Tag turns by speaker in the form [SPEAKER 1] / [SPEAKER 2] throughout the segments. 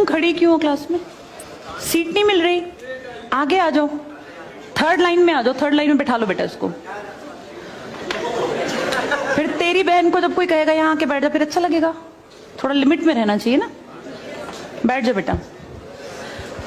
[SPEAKER 1] खड़ी क्यों हो क्लास में? सीट नहीं मिल रही? आगे आ जाओ, थर्ड लाइन में आ जाओ, थर्ड लाइन में बैठा लो बेटा इसको। फिर तेरी बहन को जब कोई कहेगा यहाँ आके बैठ जा, फिर अच्छा लगेगा? थोड़ा लिमिट में रहना चाहिए ना। बैठ जा बेटा।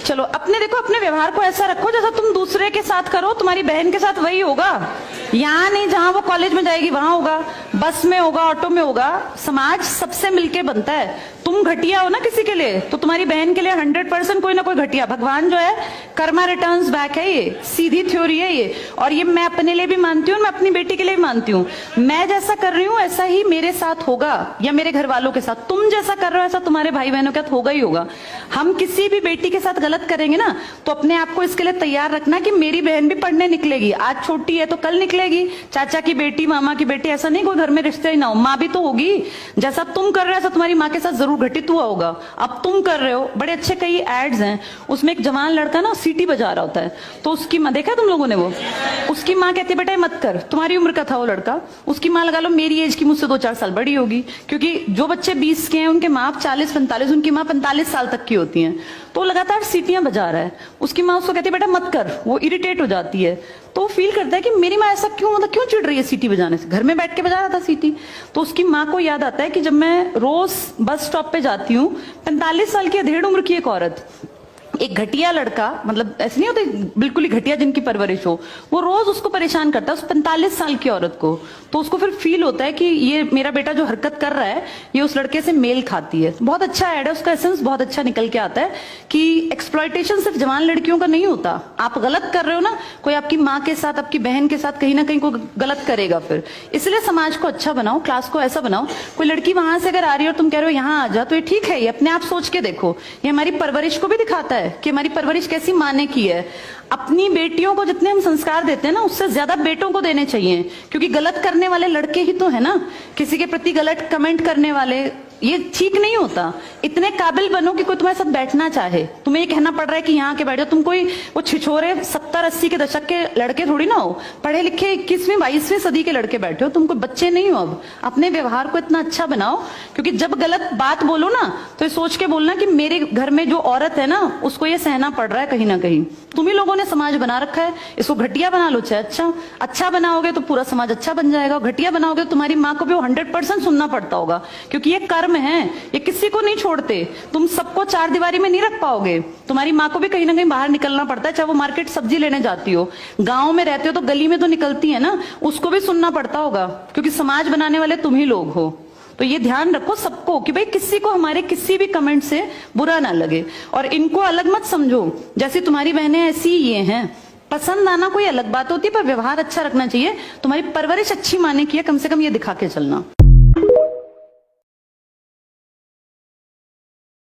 [SPEAKER 1] चलो अपने देखो, अपने व्यवहार को ऐसा रखो जैसा तुम दूसरे के साथ करो, तुम्हारी बहन के साथ वही होगा। यहाँ नहीं, जहां वो कॉलेज में जाएगी वहां होगा, बस में होगा, ऑटो में होगा। समाज सबसे मिलके बनता है। तुम घटिया हो ना किसी के लिए, तो तुम्हारी बहन के लिए 100% कोई ना कोई घटिया। भगवान जो है कर्मा रिटर्न्स बैक है, ये सीधी थ्योरी है ये। और ये मैं अपने लिए भी मानती हूँ, मैं अपनी बेटी के लिए भी मानती हूँ। मैं जैसा कर रही हूँ ऐसा ही मेरे साथ होगा, या मेरे घर वालों के साथ। तुम जैसा कर रहे हो ऐसा तुम्हारे भाई बहनों के साथ होगा ही होगा। हम किसी भी बेटी के साथ गलत करेंगे ना, तो अपने आप को इसके लिए तैयार रखना कि मेरी बहन भी पढ़ने निकलेगी। आज छोटी है तो कल निकलेगी। चाचा की बेटी, मामा की बेटी, ऐसा नहीं कोई घर में रिश्ते ही ना हो। माँ भी तो होगी। जैसा तुम कर रहे हो ऐसा तुम्हारी माँ के साथ जरूर घटित हुआ होगा। अब तुम कर रहे हो। बड़े अच्छे कई एड्स हैं, उसमें एक जवान लड़का ना सीटी बजा रहा होता है, तो उसकी माँ, देखा तुम लोगों ने वो, उसकी माँ कहती है बेटा मत कर। तुम्हारी उम्र का था वो लड़का, उसकी माँ लगा लो मेरी एज की, मुझसे 2-4 साल बड़ी होगी। क्योंकि जो बच्चे 20 के हैं उनके माँ 40-45, उनकी माँ 45 साल तक की होती है। तो लगातार सीटियां बजा रहा है। उसकी माँ उसको कहती है बेटा मत कर, वो इरिटेट हो जाती है। तो फील करता है कि मेरी माँ ऐसा क्यों, मतलब क्यों चिढ़ रही है सीटी बजाने से, घर में बैठ के बजा रहा था सीटी। तो उसकी माँ को याद आता है कि जब मैं रोज बस स्टॉप पे जाती हूँ, 45 साल की अधेड़ उम्र की एक औरत, एक घटिया लड़का, मतलब ऐसे नहीं होते बिल्कुल ही घटिया जिनकी परवरिश हो, वो रोज उसको परेशान करता है, उस 45 साल की औरत को। तो उसको फिर फील होता है कि ये मेरा बेटा जो हरकत कर रहा है ये उस लड़के से मेल खाती है। बहुत अच्छा ऐड है, उसका एसेंस बहुत अच्छा निकल के आता है कि एक्सप्लॉयटेशन सिर्फ जवान लड़कियों का नहीं होता। आप गलत कर रहे हो ना, कोई आपकी माँ के साथ, आपकी बहन के साथ कहीं ना कहीं कोई गलत करेगा। फिर इसलिए समाज को अच्छा बनाओ, क्लास को ऐसा बनाओ, कोई लड़की वहां से अगर आ रही है और तुम कह रहे हो यहाँ आ जा, तो ये ठीक है। ये अपने आप सोच के देखो, ये हमारी परवरिश को भी दिखाता है कि हमारी परवरिश कैसी माँ ने की है। अपनी बेटियों को जितने हम संस्कार देते हैं ना, उससे ज्यादा बेटों को देने चाहिए। क्योंकि गलत करने वाले लड़के ही तो है ना, किसी के प्रति गलत कमेंट करने वाले। ये ठीक नहीं होता। इतने काबिल बनो कि कोई तुम्हारे साथ बैठना चाहे। तुम्हें ये कहना पड़ रहा है कि यहाँ के बैठो, तुम कोई वो छिछोरे 70-80 के दशक के लड़के थोड़ी ना हो, पढ़े लिखे 21वीं-22वीं सदी के लड़के बैठे हो। तुम कोई बच्चे नहीं हो। अब अपने व्यवहार को इतना अच्छा बनाओ, क्योंकि जब गलत बात बोलो ना तो ये सोच के बोलना कि मेरे घर में जो औरत है ना उसको ये सहना पड़ रहा है कहीं ना कहीं। तुम ही लोगों ने समाज बना रखा है, इसको घटिया बना लो चाहे अच्छा बनाओगे तो पूरा समाज अच्छा बन जाएगा। घटिया बनाओगे तो तुम्हारी माँ को भी 100% सुनना पड़ता होगा, क्योंकि ये कर्म है, ये किसी को नहीं छोड़ते। तुम सबको 4 दीवारी में नहीं रख पाओगे। तुम्हारी माँ को भी कहीं ना कहीं बाहर निकलना पड़ता है, चाहे वो मार्केट सब्जी लेने जाती हो, गांव में रहते हो तो गली में तो निकलती है ना, उसको भी सुनना पड़ता होगा, क्योंकि समाज बनाने वाले तुम ही लोग हो। तो ये ध्यान रखो सबको कि भाई किसी को हमारे किसी भी कमेंट से बुरा ना लगे। और इनको अलग मत समझो, जैसे तुम्हारी बहनें ऐसी ये हैं। पसंद आना कोई अलग बात होती है, पर व्यवहार अच्छा रखना चाहिए। तुम्हारी परवरिश अच्छी माने की है, कम से कम ये दिखा के चलना।